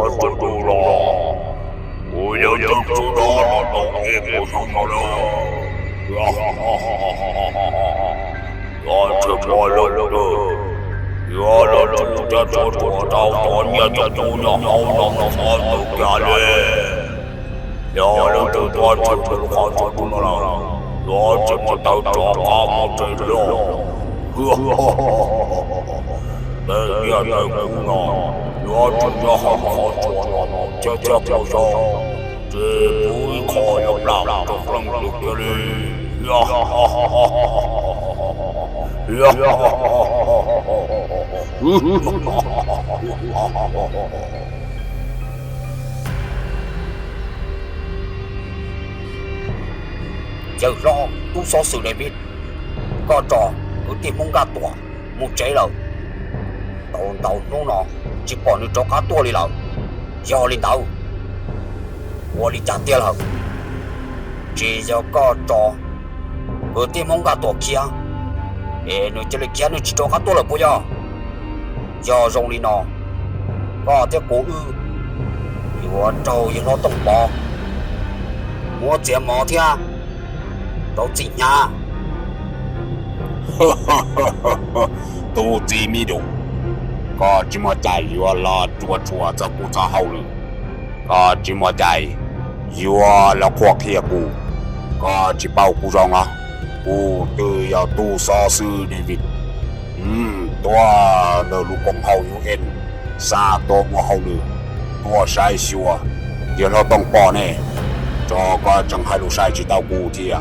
很多了，我要听出那了，懂也不上了。呀哈哈哈哈哈哈！呀，这快乐了。原来主家做多少多年的主要好让他都家里，原来这段子都好做不了，我怎么都做不这了？哈哈哈哈哈！没面的苦恼，我真的好好做了，这不说，这不可有让这风流的哩，呀哈哈哈哈哈！呀哈哈哈哈哈！giờ lo tu so sự này biết có trò ở tìm mông gà tỏa một cháy lầu tàu nó chỉ bỏ nó cho cá tua đi lầu do lên tàu我đi trả tiền lầu chỉ giờ có trò ở tìm mông gà tỏa kia nó chỉ là kia nó chỉ cho cá tua là bao giờ do rong đi nó có theo cố ư我trâu giờ nó tổng bỏ mua tiền mỏ thia都怎样？都怎么着？我这么在原来做这不咋好了，我这么在原来扩铁股，我这包股上啊，不都要多少事的việc，多的路公好有人，啥都没好了，多晒修啊，原来当包呢，这个正还路晒知道股铁啊。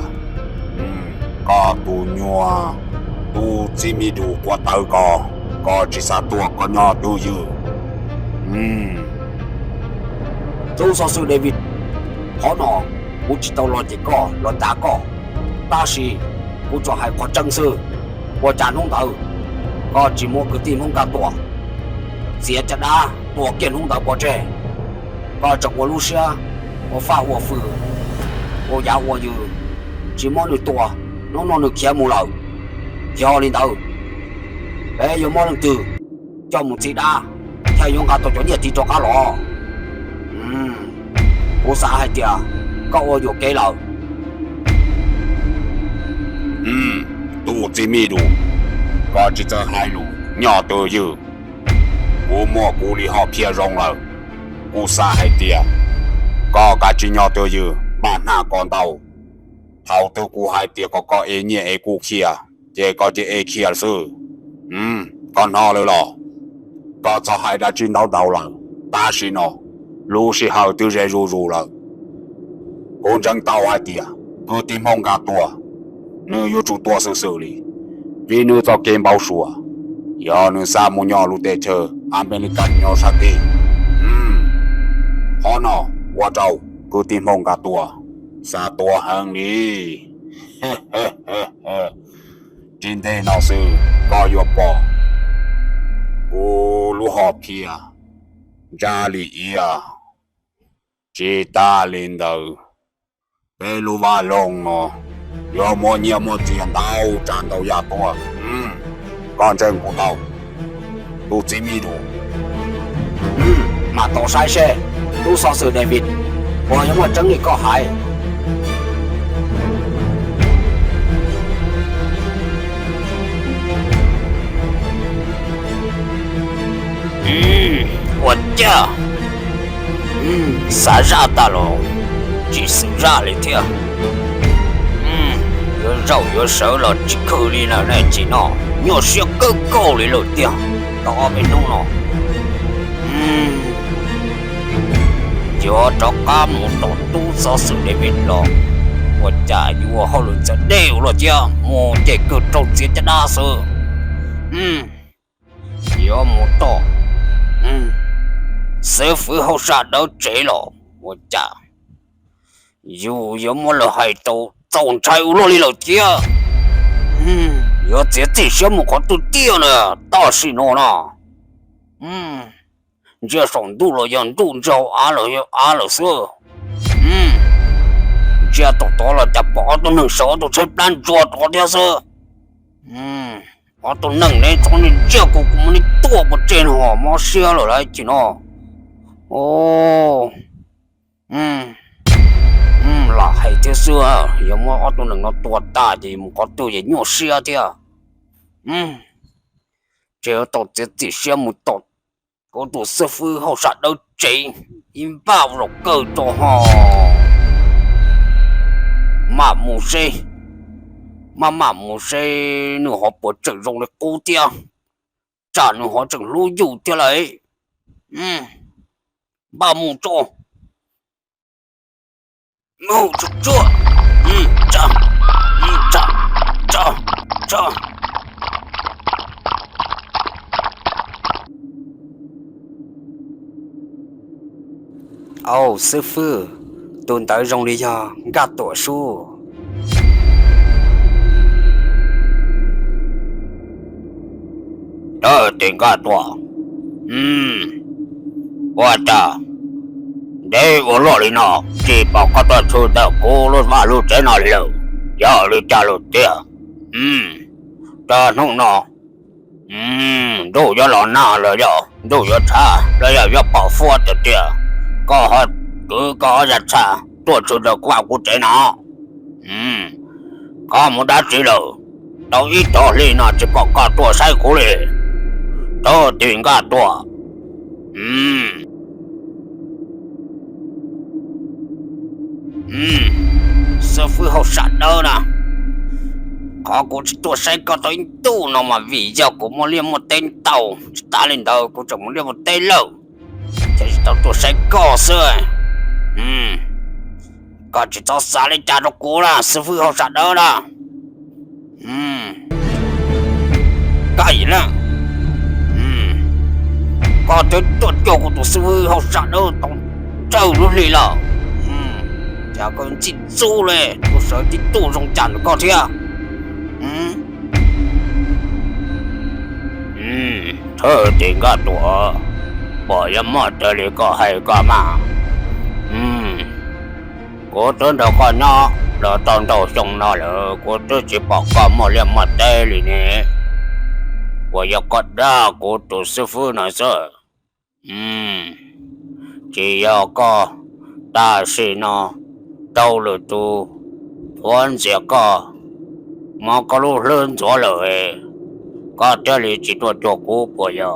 có tu nhua tu chỉ mi đủ qua tàu có chỉ sa tua có nhỏ tu dư tu so sự David họ nó cũng chỉ tàu lo chỉ có lo đã có ta sĩ cũng cho hai khoa chân sư của trả nông tàu có chỉ mua cái tiền không cả tua xía chả đá tua kiện không tàu bỏ trẻ có trong của Lucia của pha của phử của giáo của dư chỉ mua được tua nó được kia mù lầu do lên đầu để dùng món từ cho một chị đa theo dùng cả tổ chức nhiệt thì cho cá lò cô xã hay tiệt có ô dùng cây lầu tu chỉ mi đủ có chỉ cho hai lũ nhỏ từ dư cô mua cô đi học kia rong lầu cô xã hay tiệt có cả chỉ nhỏ từ dư bản hạ con tàu hậu tư cụ hai tiệc có ế nhẹ ế cụ kia chế có chế ế kia sư còn họ rồi lò có cho hai đã chín đầu là ta xin nó lưu sĩ hậu tư rê rù là cũng chẳng tao hai tiệc cứ tìm hông gà tua nếu yêu chủ tua sự lý vì nếu cho kênh báo sủa do nếu xa mù nhỏ lưu tê chờ anh bên cạnh nhỏ sát đi họ nó qua trâu cứ tìm hông gà tua sa tua hơn đi trên đây nào sư có yêu bỏ cô lu họp kia ra lì à chỉ ta lên đầu bé lu va lông nó yêu mua nhiều mua tiền tao tràn đầu ya tua con chân của tao tu chỉ mi đủ mà tao sai xe tu so sự David我有冇整理過係？我家，啥啥大佬，只是啥来的？越绕越少了，只可怜了那几孬，要是要更高的了的，到没弄了。cho cá một tổ tu so sự để biết lo, tôi trả yêu họ luôn sẽ đều lo chứ, một cái cơ trâu chết cho đa số, yêu một tổ, sẽ phải họ sát đâu chế lo, tôi trả, yêu một là hai tổ, tổng trái lo đi lo chứ, yêu chết thì sẽ một con tu tiêu nữa, ta xin nó nè,这上度了人都叫阿了说，这都到了这把都能烧都才plan做多的是，我都能来从你这个我们的多不真好，没写了来紧哦， Ồ, là hay thế xưa, giờ mà ở tôi nó tuột ta thì một có tôi gì nhỏ xưa thế à? Chỉ ở tôi chỉ xem một tôi, có tôi sư phụ hậu sát đâu chỉ, im bao rồi cơ cho họ, mà mù xe, mà mù xe, nữa họ bỏ trận rong để cố tia, trả nữa họ chẳng lưu dụ thế này, ba mù cho, mù cho, cha, cha, cha, cha. Ồ, sư phụ, tôi tới rong đi cho, gạt tổ su. Đó tiền cả tua. Quá cha. Để vô lo đi nó. Chỉ bảo có tôi chú tao cố luôn mà luôn chế nào lâu. Giờ đi cha luôn tía. Cha nông nó. Đủ cho lo nào rồi giờ. Đủ cho cha. Rồi giờ cho bảo phua cho tía. Có hết. Cứ có ra cha. Tôi chú được qua của chế nó. Có một đá chỉ lâu. Đâu ít đó đi nó chỉ bảo có tôi sai của đi. Tôi tiền cả tôi. Sư phụ hậu sát đâu nè. Có cô chỉ tôi sai có tôi tu nó mà vì giờ của một liên một tên tàu. Ta lên đầu cũng chẳng muốn liên một tên lâu. Thế tao tôi sai có xưa. Có chỉ tao xa lên cha nó cố là sư phụ hậu sát đâu nè. Cái gì nè. Có tới tôi cho của tôi sư phụ hậu sát đâu. Tao trâu luôn đi là. Chả có chị su này, tôi sợ chị tu rong chản nó có thế à? Thôi tiền cả tuổi. Bỏ ra mất tới đi có hay có mà. Cô tôi đâu có nó. Đó toàn đầu xong nó là cô tôi chỉ bỏ có một liền mất tay đi nè. Cô giờ có đa cô tôi sư phụ nói sợ. Chỉ giờ có ta xin nó. Đâu là tu thuần sẽ có mà có lúc lớn gió lời có thể là chỉ tôi cho cô của giờ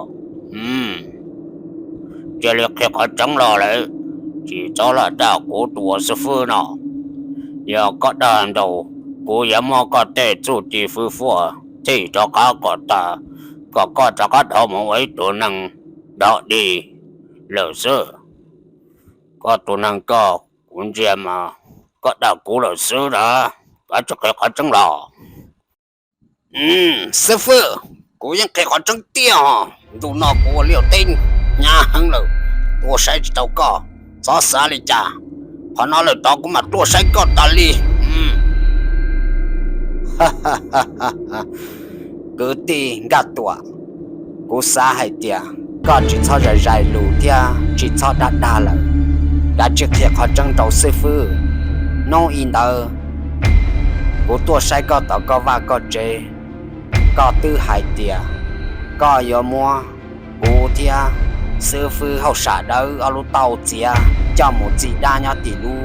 chỉ là cái khó chẳng lo đấy chỉ cho là đạo của tùa sư phụ nó giờ có đàn đầu cô giờ mà có thể chủ trì sư phụ thì cho cả có ta có cho cả đầu mà ấy tụi năng đọ đi lỡ sơ có tụi năng có cũng chỉ mà có đạo cũ là sư đó có cho cái khó chẳng lo sư phụ côยังcái khó chẳng tiêu hả dù nó cô liều tinh nhà hăng lử tôi sai chỉ tao có gió xa đi cha họ nói là tao cũng mà tôi sai có ta li cứ đi gạt tua cô xa hay tia có chỉ cho ra dài lù tia chỉ cho đa là đã chưa thiệt họ chẳng đầu sư phụ nó in đờ cô tôi sai có tao có và có chế có tư hải tia có yếu mua cô tia sư phụ hậu xả đâu ở lúc tàu chia cho một chị đa nhau tỷ lu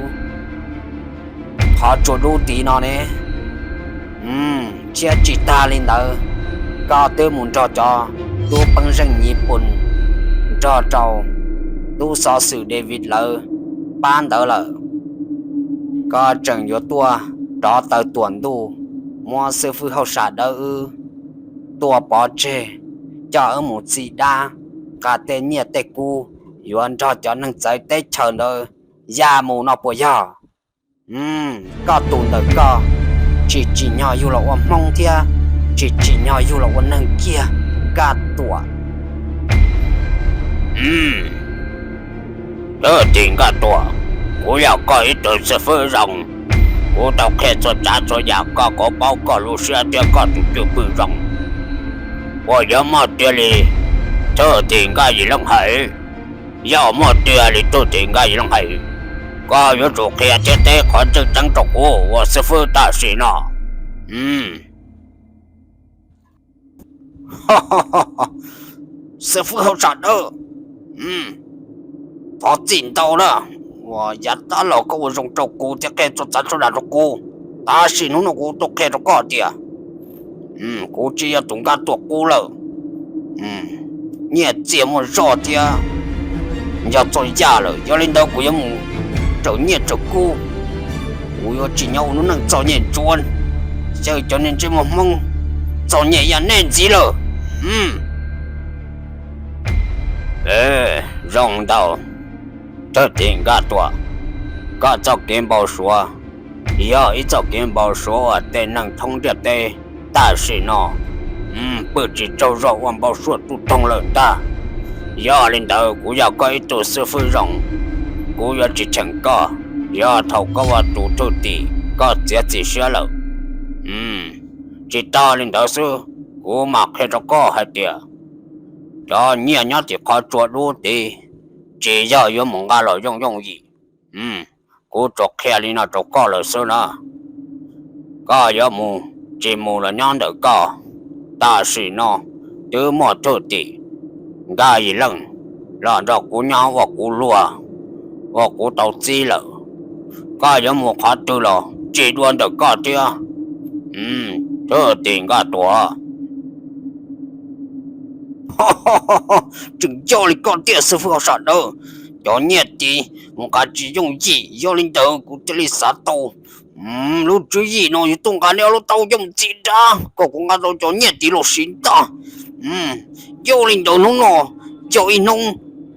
họ cho lu tỷ nó nè chia chỉ ta lên đó có tư muốn cho tu bằng rừng nhị bùn cho tu so sự David lỡ ban đỡ lỡ có chẳng yếu tua đó tới tuần tu mua sư phụ hậu xả đâu tua bỏ chê cho ở một chị đa cả tên nhiệt tê cu yuan cho năng trái tê chờ nữa ya mù nó bồi ya có tụn được có chỉ nhỏ yêu là ông mong thia chỉ nhỏ yêu là ông năng kia cả tuổi đó tiền cả tuổi cô要có ít từ sư phụ rồng cô tao khen cho cha cho nhà có bao có lu xe tiền có tụi chưa bự rồng cô giờ mà tiền đi cho tiền cái gì lắm hay giờ mà tiền đi tôi tiền cái gì lắm hay có yếu tố kia chết té khỏi chân trắng trọc của sư phụ ta xí nó sư phụ hậu sản đó 跑尽头了。我也打了个我用着骨的给做咱出来的骨，打死侬的骨都给着搞的。估计要动个多骨了。你也这么绕的，你要做家了，要领导古也木，找你这骨，我要只要我能找你赚，就叫你这么猛，找你也难极了。让到。这点个多，个做金宝说，要一做金宝说，得能通的得，但是呢，不知周绕万宝说都通了的，要领导我要改做师傅让，我要去成个，要头个我都土地，个自己学了，知道领导说，我嘛开着个还的，要年年的靠做路的。只要有梦个了容易，我做开里那做高了是了，个有梦，只梦了娘的高，但是呢，都没土地，个一冷，让这姑娘我咕噜啊，我咕到资了，个有梦看到了，这段的个的，这点个多。正叫你搞电师傅好啥的，要年底我家只用意，要领导我这里啥刀，路注意喏，有东家了路刀用记的，个我家都叫年底路新的，要领导弄喏，叫一弄，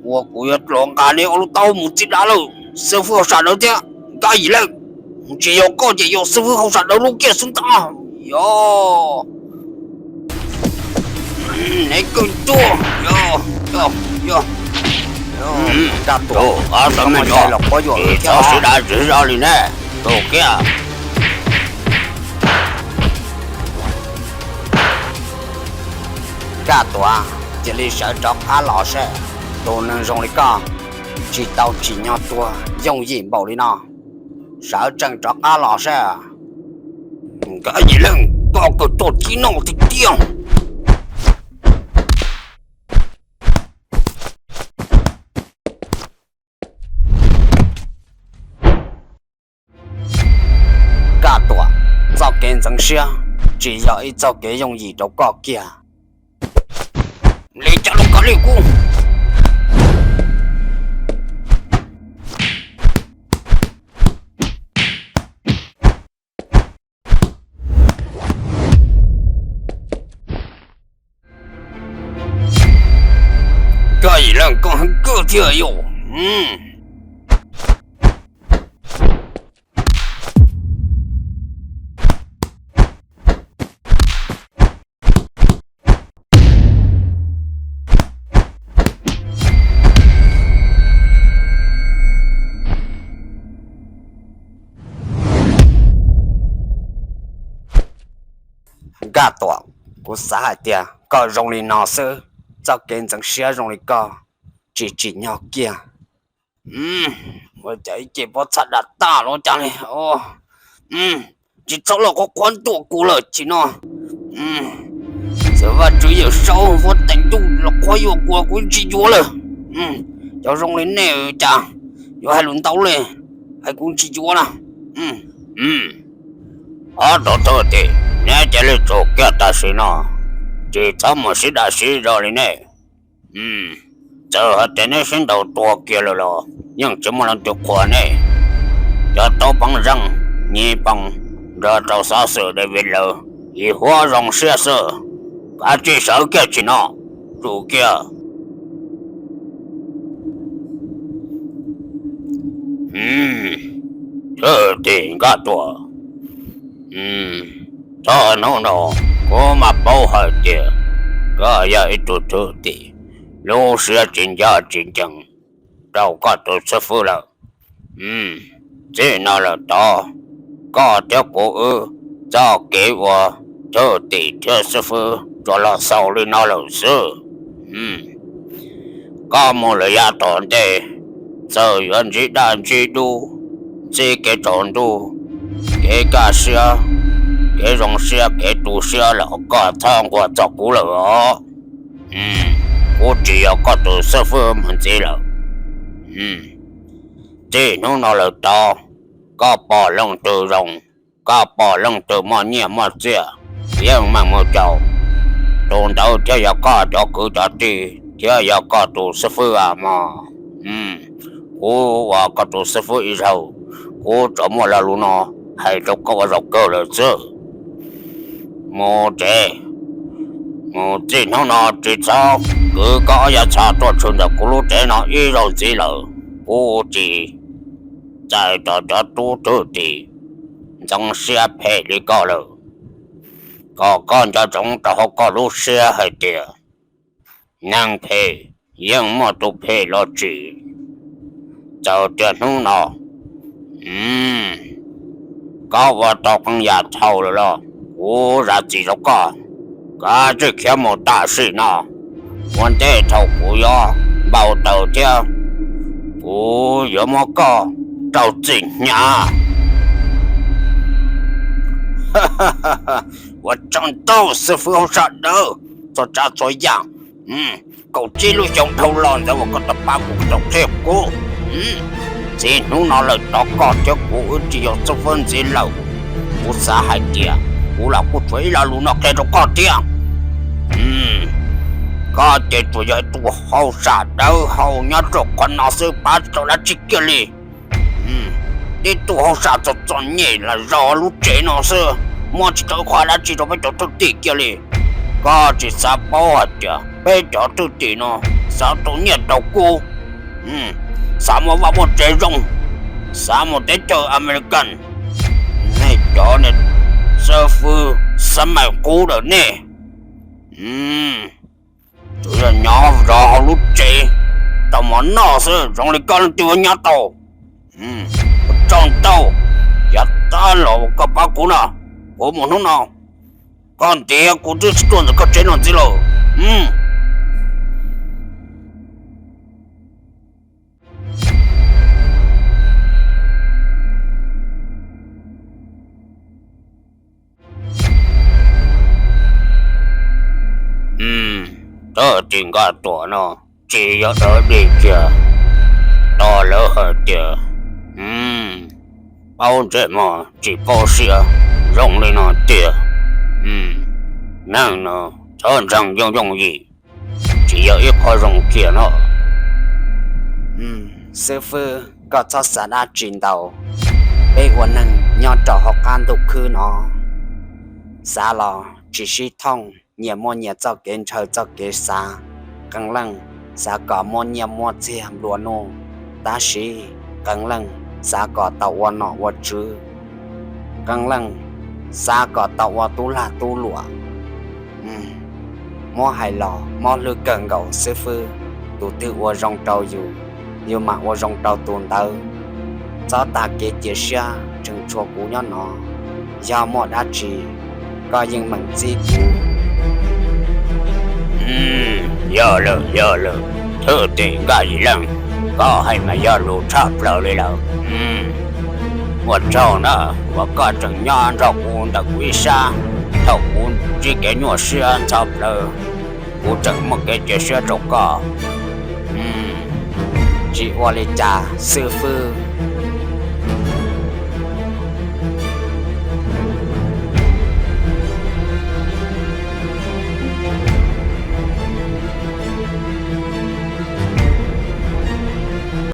我估要弄家了路刀木记的了，师傅好啥的的，家一了，只要搞点有师傅好啥的路给送的，哟。那个多，哟，大多，什么了？你早是来知道的呢？都给啊！大多，这里是找俺老师，都能用的干，知道几年多，容易冇的呢。少挣找俺老师，个一人搞个多几弄的掉。早间正事，只要一早间容易就搞嘅。你家弄个理工，这一人更很个体哟，个多，我啥的，个容易闹事，早间正事容易搞，只鸟嘅。我这一把擦了大了讲嘞，只走了个关多过了，去喏，这把只有少我等住了，快要过记住了，要容易那家，要还轮到嘞，还记住了，对的。你这里做个大事呢，这怎么是大事着了呢？这还真的是都多给了咯，用这么能就快呢？要都帮人，你帮，这都啥事的为了，一会儿让些事，俺至少给去呢，做个。这点个多，这弄弄，我嘛不好的，个要一肚土地，路是真假真正，到个都师傅了，这拿了到，个的个早给我土地的师傅做了手里拿了事，个么了也懂的，这原子弹制度，这个程度，给个是。给种些给读些了个汤我照顾了哦，我只要个读师傅们知了， Chỉ nó là to, có bỏ lông từ rồng, có bỏ lông từ mò nhẹ mò dịa, nhưng mà mò chầu. Tồn đâu theo giờ có cho cứ cho đi, theo giờ có tụ sư phụ à mà. Cô có tụ sư phụ ý đâu, cô cho mò là luôn nó, hay cho có rộng cơ là chứ. Mò chỉ nó chỉ sao, cứ có giờ cha cho chuyện được cô lúc trẻ nó ý rồi gì lỡ. Cô chỉ在这都土地，种些配里高了，干这种都好高路些还的，能配，ยัง么都配了子，就这弄了，搞我到更牙臭了咯，我让自己搞，搞这开么大事呢，我得头不要，报道的，不要么搞。照镜呀！我长到师傅好杀的，做这做样，狗记录上头浪的我个的把我都贴过，这弄拿来到高脚我只有这份子了，我啥还的，我老不追了路那给着高的，高的主要都好杀的，好伢做官那是把走了几个哩。你都好傻做专业了，绕路这那是，莫去头快了，记住被叫土地叫哩，搞这啥包啊的，被叫土地呢，啥都念到过，啥么话我这种，啥么得叫 American， 那叫呢，师傅什么过了呢？就是鸟绕路这，怎么那是让你干丢人家刀，长到也打了我个把骨了，我冇弄了，干爹估计是做那个这样子了，这顶个多呢，只要得理解，到了很的。bao giờ mà chỉ bao xia rong lên nó tiệt, nàng nó thân rằng dùng gì, chỉ có ít khối rong kia nó, sư phụ có cho xã đã trình đầu, bây giờ nàng nhớ trò học can đục khứ nó, xã lo chỉ thông nhiều mua nhiều cho kiến chơi cho kiến xã, càng lần xã có mua nhiều mua tiền luôn nó, ta chỉ càng lần xã có tàu quan nọ quan chứ, càng lần xã có tàu quan tu là tu lụa, mua hài lò mua lư cần gạo sư phụ, tu tự quan rong trâu dù mà quan rong trâu tuần tơ, cho ta kế chia sẻ chừng chùa cũ nhỏ nó, do mua đã chỉ có những mảnh gì cũ, giờ lờ, thưa tiền cái gì lần. Có hay mà do lũ chắp lỡ đi đâu một chỗ nữa và có chẳng nhon rau cuốn đặc quý xa thầu cuốn chỉ cái nhỏ xe chắp lỡ cụ chẳng một cái chế xe trâu có chỉ qua lê cha sư phụ